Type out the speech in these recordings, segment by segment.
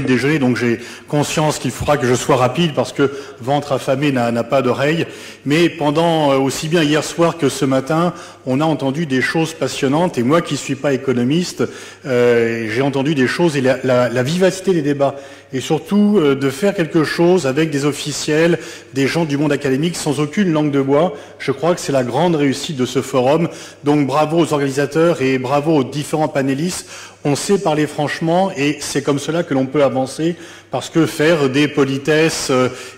déjeuner, donc j'ai conscience qu'il faudra que je sois rapide parce que ventre affamé n'a pas d'oreille. Mais pendant, aussi bien hier soir que ce matin, on a entendu des choses passionnantes. Et moi qui suis pas économiste, j'ai entendu des choses et la vivacité des débats. Et surtout de faire quelque chose avec des officiels, des gens du monde académique sans aucune langue de bois. Je crois que c'est la grande réussite de ce forum. Donc bravo aux organisateurs et bravo aux différents panélistes. On sait parler franchement et c'est comme cela que l'on peut avancer parce que faire des politesses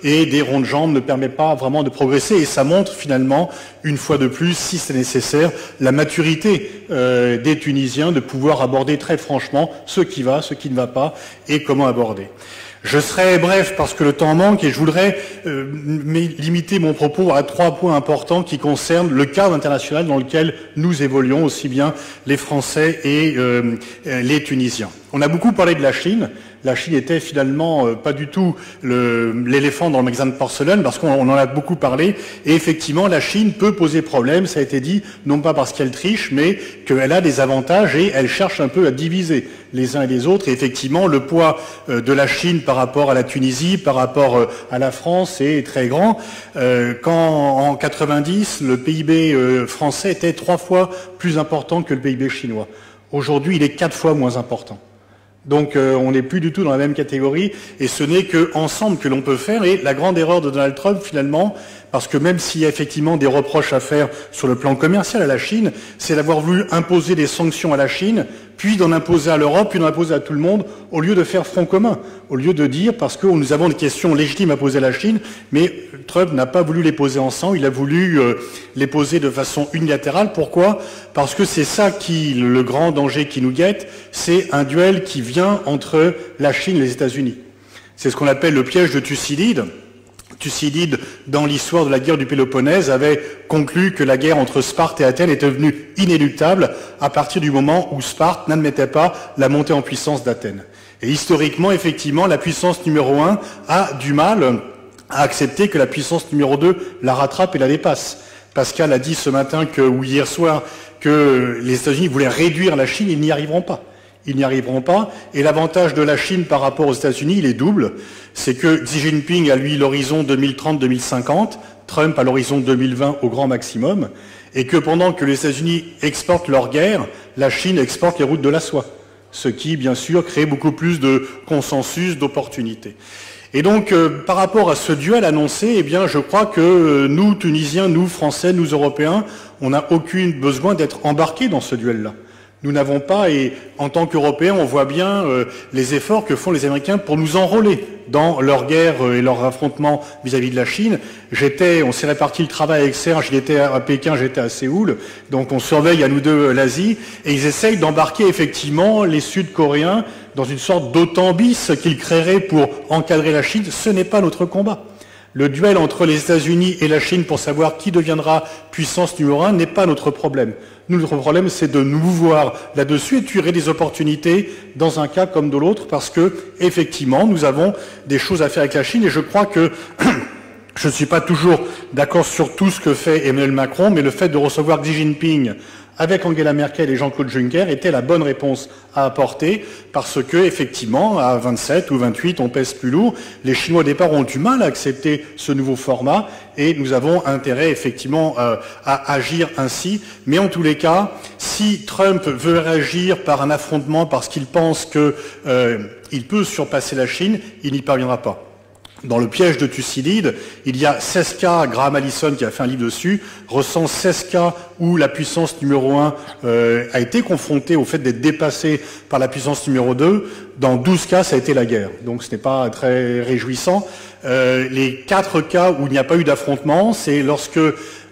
et des ronds de jambes ne permet pas vraiment de progresser et ça montre finalement, une fois de plus, si c'est nécessaire, la maturité des Tunisiens de pouvoir aborder très franchement ce qui va, ce qui ne va pas et comment aborder. Je serai bref parce que le temps manque et je voudrais limiter mon propos à 3 points importants qui concernent le cadre international dans lequel nous évoluons, aussi bien les Français et les Tunisiens. On a beaucoup parlé de la Chine. La Chine était finalement pas du tout l'éléphant dans le magasin de porcelaine parce qu'on en a beaucoup parlé. Et effectivement, la Chine peut poser problème, ça a été dit, non pas parce qu'elle triche, mais qu'elle a des avantages et elle cherche un peu à diviser les uns et les autres. Et effectivement, le poids de la Chine par rapport à la Tunisie, par rapport à la France est très grand. Quand en 90, le PIB français était 3 fois plus important que le PIB chinois. Aujourd'hui, il est 4 fois moins important. Donc on n'est plus du tout dans la même catégorie et ce n'est qu'ensemble que l'on peut faire. Et la grande erreur de Donald Trump finalement, parce que même s'il y a effectivement des reproches à faire sur le plan commercial à la Chine, c'est d'avoir voulu imposer des sanctions à la Chine, puis d'en imposer à l'Europe, puis d'en imposer à tout le monde, au lieu de faire front commun, au lieu de dire, parce que nous avons des questions légitimes à poser à la Chine, mais Trump n'a pas voulu les poser ensemble, il a voulu les poser de façon unilatérale. Pourquoi? Parce que c'est ça le grand danger qui nous guette, c'est un duel qui vient entre la Chine et les États-Unis. C'est ce qu'on appelle le piège de Thucydide. Thucydide, dans l'histoire de la guerre du Péloponnèse, avait conclu que la guerre entre Sparte et Athènes était devenue inéluctable à partir du moment où Sparte n'admettait pas la montée en puissance d'Athènes. Et historiquement, effectivement, la puissance numéro 1 a du mal à accepter que la puissance numéro 2 la rattrape et la dépasse. Pascal a dit ce matin ou hier soir que les États-Unis voulaient réduire la Chine, ils n'y arriveront pas. Ils n'y arriveront pas. Et l'avantage de la Chine par rapport aux États-Unis, il est double. C'est que Xi Jinping a, lui, l'horizon 2030-2050, Trump a l'horizon 2020 au grand maximum, et que pendant que les États-Unis exportent leur guerre, la Chine exporte les routes de la soie. Ce qui, bien sûr, crée beaucoup plus de consensus, d'opportunités. Et donc, par rapport à ce duel annoncé, eh bien, je crois que nous, Tunisiens, nous, Français, nous, Européens, on n'a aucun besoin d'être embarqués dans ce duel-là. Nous n'avons pas, et en tant qu'Européens, on voit bien les efforts que font les Américains pour nous enrôler dans leur guerre et leur affrontement vis-à-vis de la Chine. On s'est réparti le travail avec Serge, il était à Pékin, j'étais à Séoul, donc on surveille à nous deux l'Asie, et ils essayent d'embarquer effectivement les Sud-Coréens dans une sorte d'OTAN bis qu'ils créeraient pour encadrer la Chine. Ce n'est pas notre combat. Le duel entre les États-Unis et la Chine pour savoir qui deviendra puissance numéro 1 n'est pas notre problème. Notre problème, c'est de nous voir là-dessus et tirer des opportunités dans un cas comme dans l'autre parce que, effectivement, nous avons des choses à faire avec la Chine et je crois que je ne suis pas toujours d'accord sur tout ce que fait Emmanuel Macron, mais le fait de recevoir Xi Jinping avec Angela Merkel et Jean-Claude Juncker était la bonne réponse à apporter parce que, effectivement, à 27 ou 28, on pèse plus lourd. Les Chinois, au départ, ont du mal à accepter ce nouveau format et nous avons intérêt, effectivement, à agir ainsi. Mais en tous les cas, si Trump veut réagir par un affrontement parce qu'il pense qu'il peut surpasser la Chine, il n'y parviendra pas. Dans le piège de Thucydide, il y a 16 cas, Graham Allison qui a fait un livre dessus, recense 16 cas où la puissance numéro 1 a été confrontée au fait d'être dépassée par la puissance numéro 2. Dans 12 cas, ça a été la guerre. Donc ce n'est pas très réjouissant. Les 4 cas où il n'y a pas eu d'affrontement, c'est lorsque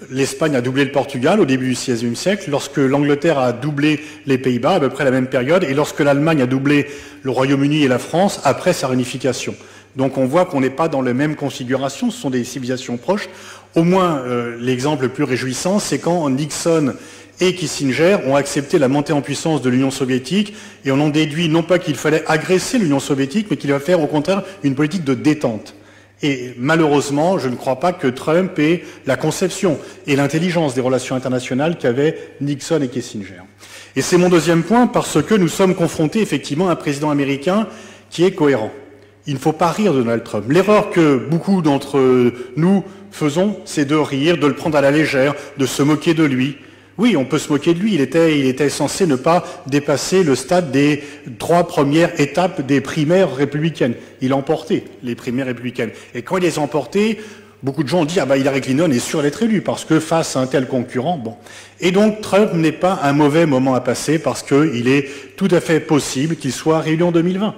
l'Espagne a doublé le Portugal au début du XVIe siècle, lorsque l'Angleterre a doublé les Pays-Bas à peu près à la même période, et lorsque l'Allemagne a doublé le Royaume-Uni et la France après sa réunification. Donc on voit qu'on n'est pas dans la même configuration, ce sont des civilisations proches. Au moins, l'exemple le plus réjouissant, c'est quand Nixon et Kissinger ont accepté la montée en puissance de l'Union soviétique et on en déduit non pas qu'il fallait agresser l'Union soviétique, mais qu'il va faire au contraire une politique de détente. Et malheureusement, je ne crois pas que Trump ait la conception et l'intelligence des relations internationales qu'avaient Nixon et Kissinger. Et c'est mon deuxième point parce que nous sommes confrontés effectivement à un président américain qui est cohérent. Il ne faut pas rire de Donald Trump. L'erreur que beaucoup d'entre nous faisons, c'est de rire, de le prendre à la légère, de se moquer de lui. Oui, on peut se moquer de lui. Il était censé ne pas dépasser le stade des 3 premières étapes des primaires républicaines. Il a emporté les primaires républicaines. Et quand il les a emportées, beaucoup de gens ont dit « Ah ben Hillary Clinton est sûr d'être élue parce que face à un tel concurrent, bon. » Et donc Trump n'est pas un mauvais moment à passer parce qu'il est tout à fait possible qu'il soit réélu en 2020.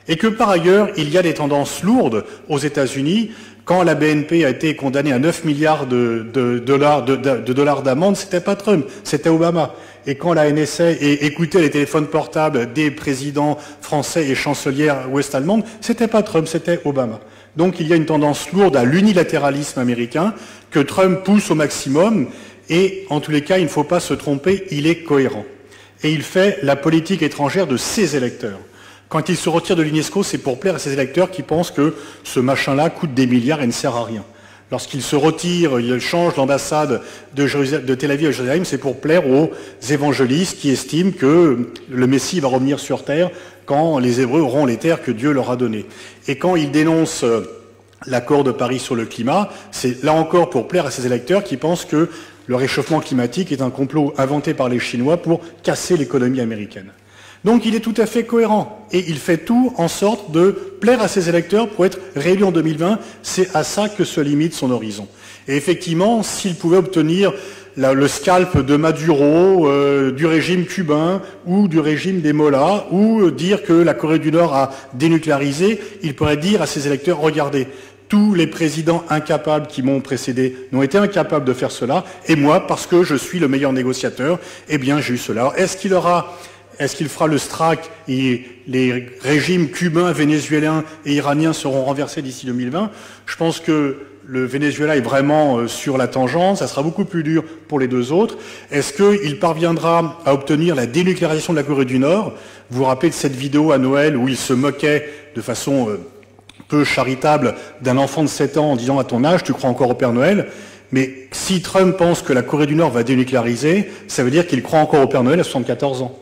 Et que par ailleurs, il y a des tendances lourdes aux États-Unis. Quand la BNP a été condamnée à 9 milliards de dollars d'amende, c'était pas Trump, c'était Obama. Et quand la NSA écoutait les téléphones portables des présidents français et chancelières ouest-allemandes, c'était pas Trump, c'était Obama. Donc il y a une tendance lourde à l'unilatéralisme américain que Trump pousse au maximum. Et en tous les cas, il ne faut pas se tromper, il est cohérent. Et il fait la politique étrangère de ses électeurs. Quand il se retire de l'UNESCO, c'est pour plaire à ses électeurs qui pensent que ce machin-là coûte des milliards et ne sert à rien. Lorsqu'il se retire, il change l'ambassade de Tel Aviv à Jérusalem, c'est pour plaire aux évangélistes qui estiment que le Messie va revenir sur terre quand les Hébreux auront les terres que Dieu leur a données. Et quand il dénonce l'accord de Paris sur le climat, c'est là encore pour plaire à ses électeurs qui pensent que le réchauffement climatique est un complot inventé par les Chinois pour casser l'économie américaine. Donc il est tout à fait cohérent et il fait tout en sorte de plaire à ses électeurs pour être réélu en 2020. C'est à ça que se limite son horizon. Et effectivement, s'il pouvait obtenir le scalp de Maduro, du régime cubain ou du régime des Mollahs, ou dire que la Corée du Nord a dénucléarisé, il pourrait dire à ses électeurs, regardez, tous les présidents incapables qui m'ont précédé n'ont été incapables de faire cela, et moi, parce que je suis le meilleur négociateur, eh bien j'ai eu cela. Alors, est-ce qu'il fera le STRAC et les régimes cubains, vénézuéliens et iraniens seront renversés d'ici 2020? Je pense que le Venezuela est vraiment sur la tangente, ça sera beaucoup plus dur pour les deux autres. Est-ce qu'il parviendra à obtenir la dénucléarisation de la Corée du Nord? Vous vous rappelez de cette vidéo à Noël où il se moquait de façon peu charitable d'un enfant de 7 ans en disant « à ton âge, tu crois encore au Père Noël ?» Mais si Trump pense que la Corée du Nord va dénucléariser, ça veut dire qu'il croit encore au Père Noël à 74 ans.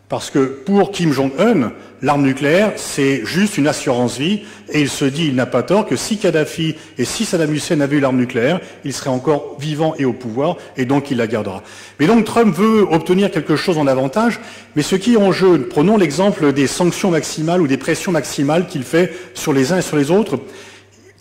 Parce que pour Kim Jong-un, l'arme nucléaire, c'est juste une assurance-vie, et il se dit, il n'a pas tort, que si Kadhafi et si Saddam Hussein avaient eu l'arme nucléaire, il serait encore vivant et au pouvoir, et donc il la gardera. Mais donc Trump veut obtenir quelque chose en avantage, mais ce qui est en jeu, prenons l'exemple des sanctions maximales ou des pressions maximales qu'il fait sur les uns et sur les autres,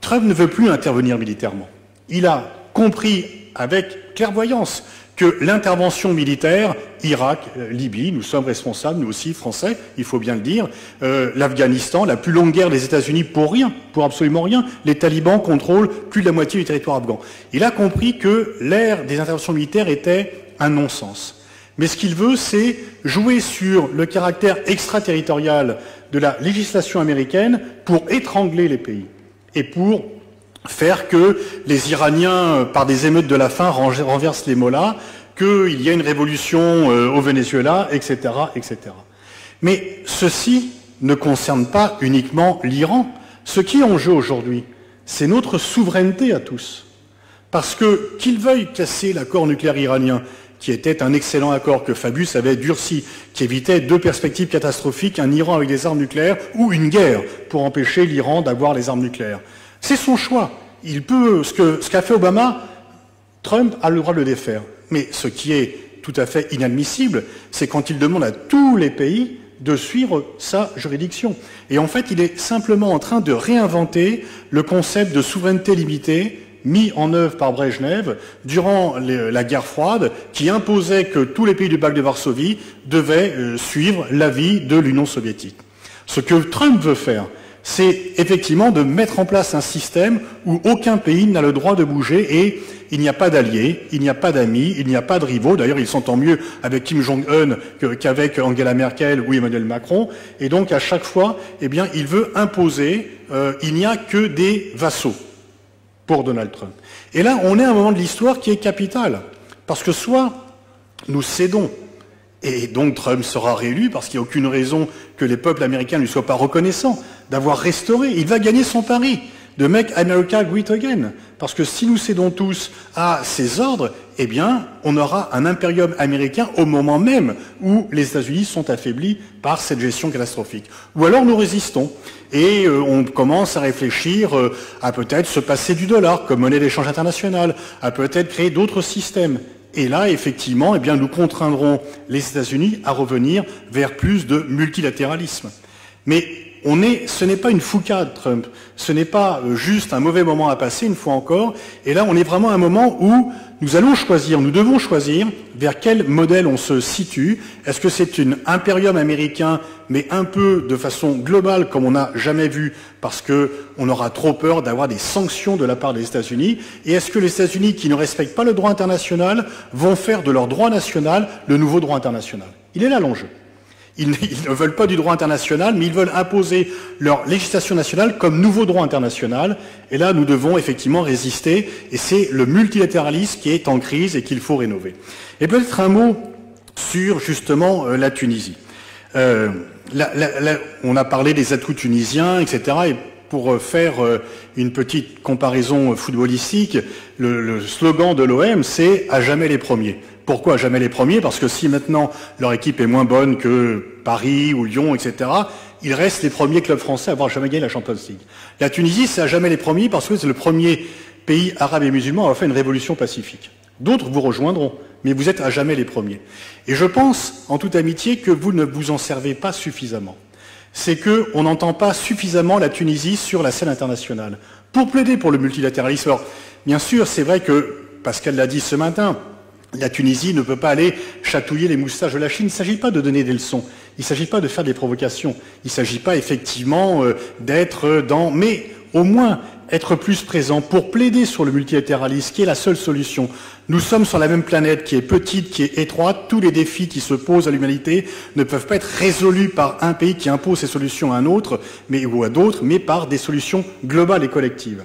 Trump ne veut plus intervenir militairement. Il a compris avec clairvoyance que l'intervention militaire, Irak, Libye, nous sommes responsables, nous aussi, Français, il faut bien le dire, l'Afghanistan, la plus longue guerre des États-Unis pour rien, pour absolument rien, les talibans contrôlent plus de la moitié du territoire afghan. Il a compris que l'ère des interventions militaires était un non-sens. Mais ce qu'il veut, c'est jouer sur le caractère extraterritorial de la législation américaine pour étrangler les pays et pour faire que les Iraniens, par des émeutes de la faim, renversent les mollahs, qu'il y a une révolution au Venezuela, etc., etc. Mais ceci ne concerne pas uniquement l'Iran. Ce qui est en jeu aujourd'hui, c'est notre souveraineté à tous. Parce que qu'ils veuillent casser l'accord nucléaire iranien, qui était un excellent accord que Fabius avait durci, qui évitait 2 perspectives catastrophiques, un Iran avec des armes nucléaires ou une guerre pour empêcher l'Iran d'avoir les armes nucléaires. C'est son choix. Il peut, ce qu'a fait Obama, Trump a le droit de le défaire. Mais ce qui est tout à fait inadmissible, c'est quand il demande à tous les pays de suivre sa juridiction. Et en fait, il est simplement en train de réinventer le concept de souveraineté limitée mis en œuvre par Brejnev durant la guerre froide, qui imposait que tous les pays du pacte de Varsovie devaient suivre l'avis de l'Union soviétique. Ce que Trump veut faire, c'est effectivement de mettre en place un système où aucun pays n'a le droit de bouger et il n'y a pas d'alliés, il n'y a pas d'amis, il n'y a pas de rivaux. D'ailleurs, il s'entend mieux avec Kim Jong-un qu'avec Angela Merkel ou Emmanuel Macron. Et donc, à chaque fois, eh bien, il veut imposer, il n'y a que des vassaux pour Donald Trump. Et là, on est à un moment de l'histoire qui est capital. Parce que soit nous cédons, et donc Trump sera réélu parce qu'il n'y a aucune raison que les peuples américains ne lui soient pas reconnaissants d'avoir restauré. Il va gagner son pari de Make America Great Again. Parce que si nous cédons tous à ces ordres, eh bien, on aura un impérium américain au moment même où les États-Unis sont affaiblis par cette gestion catastrophique. Ou alors nous résistons et on commence à réfléchir à peut-être se passer du dollar comme monnaie d'échange internationale, à peut-être créer d'autres systèmes. Et là, effectivement, eh bien, nous contraindrons les États-Unis à revenir vers plus de multilatéralisme. Mais ce n'est pas une foucade, Trump. Ce n'est pas juste un mauvais moment à passer, une fois encore. Et là, on est vraiment à un moment où nous allons choisir, nous devons choisir vers quel modèle on se situe. Est-ce que c'est un impérium américain, mais un peu de façon globale, comme on n'a jamais vu, parce qu'on aura trop peur d'avoir des sanctions de la part des États-Unis? Et est-ce que les États-Unis, qui ne respectent pas le droit international, vont faire de leur droit national le nouveau droit international? Il est là l'enjeu. Ils ne veulent pas du droit international, mais ils veulent imposer leur législation nationale comme nouveau droit international. Et là, nous devons effectivement résister. Et c'est le multilatéralisme qui est en crise et qu'il faut rénover. Et peut-être un mot sur, justement, la Tunisie. On a parlé des atouts tunisiens, etc. Et pour faire une petite comparaison footballistique, le slogan de l'OM, c'est « à jamais les premiers ». Pourquoi jamais les premiers? Parce que si maintenant leur équipe est moins bonne que Paris ou Lyon, etc., ils restent les premiers clubs français à avoir jamais gagné la Champions League. La Tunisie, c'est à jamais les premiers parce que c'est le premier pays arabe et musulman à avoir fait une révolution pacifique. D'autres vous rejoindront, mais vous êtes à jamais les premiers. Et je pense, en toute amitié, que vous ne vous en servez pas suffisamment. C'est qu'on n'entend pas suffisamment la Tunisie sur la scène internationale pour plaider pour le multilatéralisme. Alors, bien sûr, c'est vrai que, Pascal l'a dit ce matin, la Tunisie ne peut pas aller chatouiller les moustaches de la Chine. Il ne s'agit pas de donner des leçons. Il ne s'agit pas de faire des provocations. Il ne s'agit pas effectivement d'être dans... Mais au moins être plus présent pour plaider sur le multilatéralisme, qui est la seule solution. Nous sommes sur la même planète qui est petite, qui est étroite. Tous les défis qui se posent à l'humanité ne peuvent pas être résolus par un pays qui impose ses solutions à un autre, ou à d'autres, mais par des solutions globales et collectives.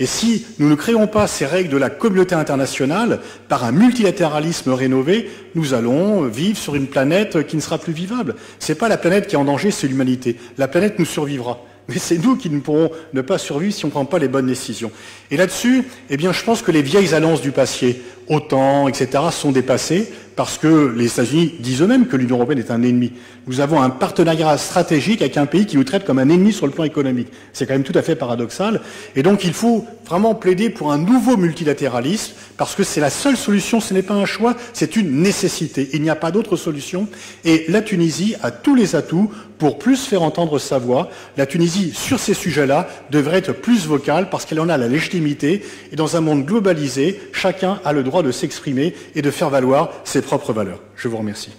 Et si nous ne créons pas ces règles de la communauté internationale par un multilatéralisme rénové, nous allons vivre sur une planète qui ne sera plus vivable. Ce n'est pas la planète qui est en danger, c'est l'humanité. La planète nous survivra. Mais c'est nous qui ne pourrons ne pas survivre si on ne prend pas les bonnes décisions. Et là-dessus, eh bien, je pense que les vieilles alliances du passé, OTAN, etc., sont dépassées parce que les États-Unis disent eux-mêmes que l'Union européenne est un ennemi. Nous avons un partenariat stratégique avec un pays qui nous traite comme un ennemi sur le plan économique. C'est quand même tout à fait paradoxal. Et donc, il faut vraiment plaider pour un nouveau multilatéralisme parce que c'est la seule solution, ce n'est pas un choix, c'est une nécessité. Il n'y a pas d'autre solution. Et la Tunisie a tous les atouts pour plus faire entendre sa voix. La Tunisie, sur ces sujets-là, devrait être plus vocale parce qu'elle en a la légitimité. Et dans un monde globalisé, chacun a le droit de s'exprimer et de faire valoir ses propres valeurs. Je vous remercie.